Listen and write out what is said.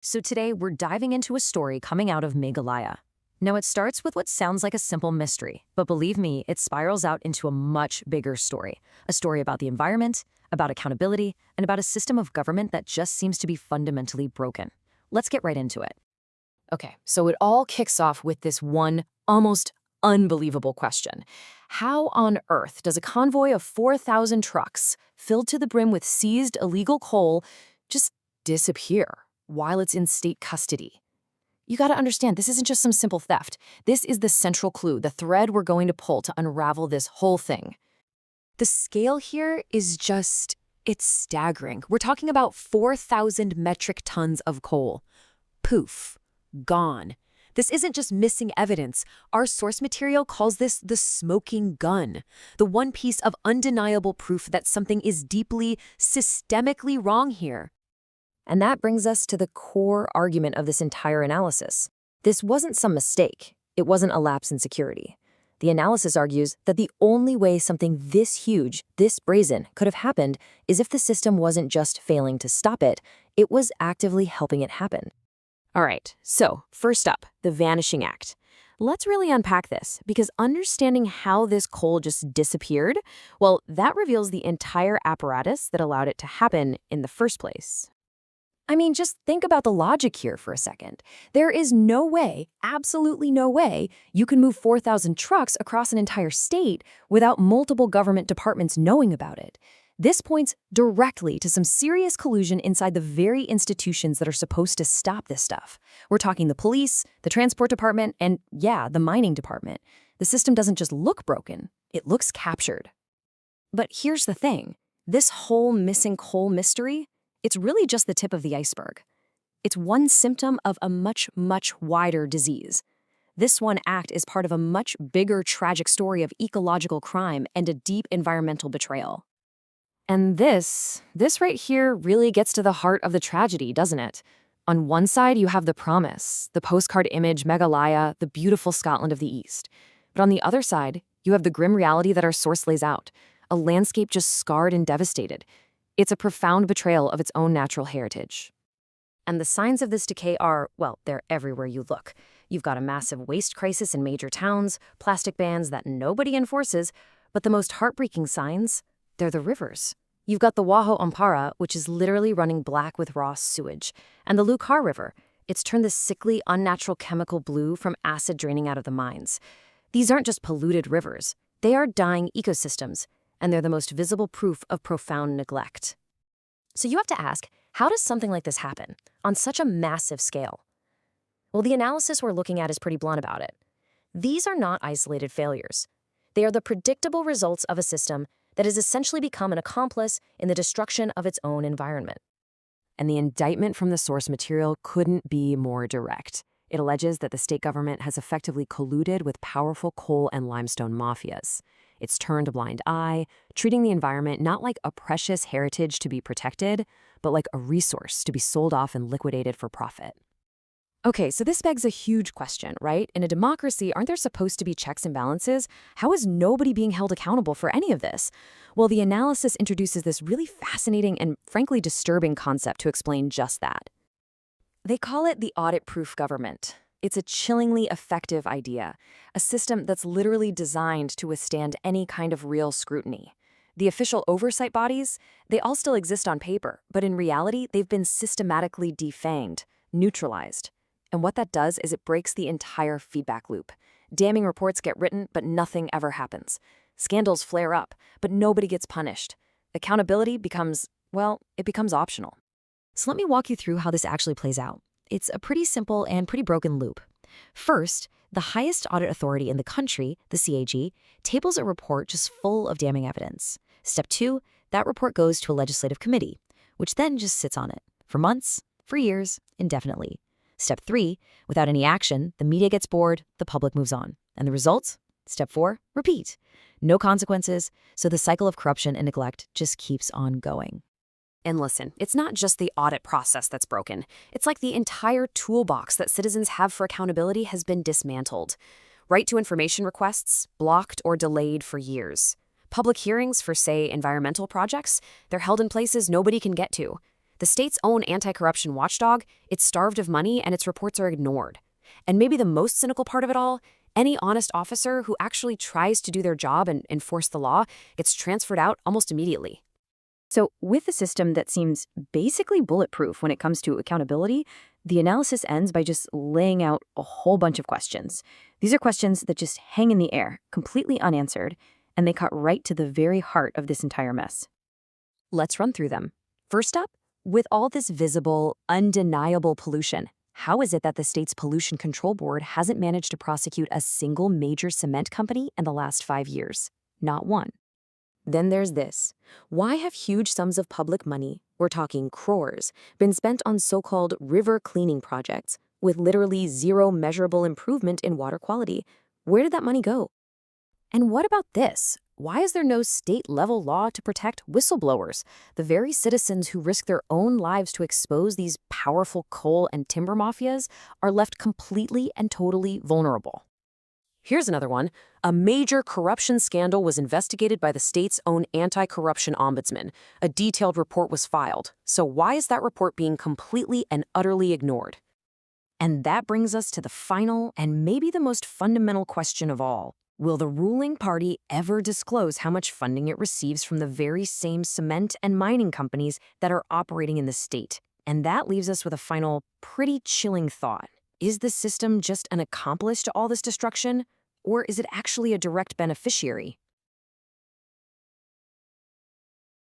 So today we're diving into a story coming out of Meghalaya. Now it starts with what sounds like a simple mystery, but believe me, it spirals out into a much bigger story. A story about the environment, about accountability, and about a system of government that just seems to be fundamentally broken. Let's get right into it. Okay, so it all kicks off with this one almost unbelievable question. How on earth does a convoy of 4,000 trucks filled to the brim with seized illegal coal just disappear while it's in state custody? You gotta understand, this isn't just some simple theft. This is the central clue, the thread we're going to pull to unravel this whole thing. The scale here is it's staggering. We're talking about 4,000 metric tons of coal. Poof, gone. This isn't just missing evidence. Our source material calls this the smoking gun, the one piece of undeniable proof that something is deeply, systemically wrong here. And that brings us to the core argument of this entire analysis. This wasn't some mistake. It wasn't a lapse in security. The analysis argues that the only way something this huge, this brazen, could have happened is if the system wasn't just failing to stop it, it was actively helping it happen. All right, so first up, the Vanishing Act. Let's really unpack this, because understanding how this coal just disappeared, well, that reveals the entire apparatus that allowed it to happen in the first place. I mean, just think about the logic here for a second. There is no way, absolutely no way, you can move 4,000 trucks across an entire state without multiple government departments knowing about it. This points directly to some serious collusion inside the very institutions that are supposed to stop this stuff. We're talking the police, the transport department, and yeah, the mining department. The system doesn't just look broken, it looks captured. But here's the thing. This whole missing coal mystery, it's really just the tip of the iceberg. It's one symptom of a much, much wider disease. This one act is part of a much bigger tragic story of ecological crime and a deep environmental betrayal. And this right here really gets to the heart of the tragedy, doesn't it? On one side, you have the promise, the postcard image, Meghalaya, the beautiful Scotland of the East. But on the other side, you have the grim reality that our source lays out, a landscape just scarred and devastated. It's a profound betrayal of its own natural heritage. And the signs of this decay are, well, they're everywhere you look. You've got a massive waste crisis in major towns, plastic bans that nobody enforces, but the most heartbreaking signs, they're the rivers. You've got the Waho Ampara, which is literally running black with raw sewage, and the Lucar River. It's turned this sickly, unnatural chemical blue from acid draining out of the mines. These aren't just polluted rivers. They are dying ecosystems, and they're the most visible proof of profound neglect. So you have to ask, how does something like this happen on such a massive scale? Well, the analysis we're looking at is pretty blunt about it. These are not isolated failures. They are the predictable results of a system that has essentially become an accomplice in the destruction of its own environment. And the indictment from the source material couldn't be more direct. It alleges that the state government has effectively colluded with powerful coal and limestone mafias. It's turned a blind eye, treating the environment not like a precious heritage to be protected, but like a resource to be sold off and liquidated for profit. Okay, so this begs a huge question, right? In a democracy, aren't there supposed to be checks and balances? How is nobody being held accountable for any of this? Well, the analysis introduces this really fascinating and frankly disturbing concept to explain just that. They call it the audit-proof government. It's a chillingly effective idea, a system that's literally designed to withstand any kind of real scrutiny. The official oversight bodies, they all still exist on paper, but in reality, they've been systematically defanged, neutralized. And what that does is it breaks the entire feedback loop. Damning reports get written, but nothing ever happens. Scandals flare up, but nobody gets punished. Accountability becomes, well, it becomes optional. So let me walk you through how this actually plays out. It's a pretty simple and pretty broken loop. First, the highest audit authority in the country, the CAG, tables a report just full of damning evidence. Step 2, that report goes to a legislative committee, which then just sits on it for months, for years, indefinitely. Step 3, without any action, the media gets bored, the public moves on. And the results? Step 4, repeat. No consequences, so the cycle of corruption and neglect just keeps on going. And listen, it's not just the audit process that's broken. It's like the entire toolbox that citizens have for accountability has been dismantled. Right to information requests, blocked or delayed for years. Public hearings for, say, environmental projects, they're held in places nobody can get to. The state's own anti-corruption watchdog, it's starved of money and its reports are ignored. And maybe the most cynical part of it all, any honest officer who actually tries to do their job and enforce the law gets transferred out almost immediately. So, with a system that seems basically bulletproof when it comes to accountability, the analysis ends by just laying out a whole bunch of questions. These are questions that just hang in the air, completely unanswered, and they cut right to the very heart of this entire mess. Let's run through them. First up, with all this visible, undeniable pollution, how is it that the state's Pollution Control Board hasn't managed to prosecute a single major cement company in the last 5 years? Not one. Then there's this. Why have huge sums of public money, we're talking crores, been spent on so-called river cleaning projects with literally zero measurable improvement in water quality? Where did that money go? And what about this? Why is there no state-level law to protect whistleblowers, the very citizens who risk their own lives to expose these powerful coal and timber mafias are left completely and totally vulnerable? Here's another one. A major corruption scandal was investigated by the state's own anti-corruption ombudsman. A detailed report was filed. So why is that report being completely and utterly ignored? And that brings us to the final and maybe the most fundamental question of all. Will the ruling party ever disclose how much funding it receives from the very same cement and mining companies that are operating in the state? And that leaves us with a final, pretty chilling thought. Is the system just an accomplice to all this destruction? Or is it actually a direct beneficiary?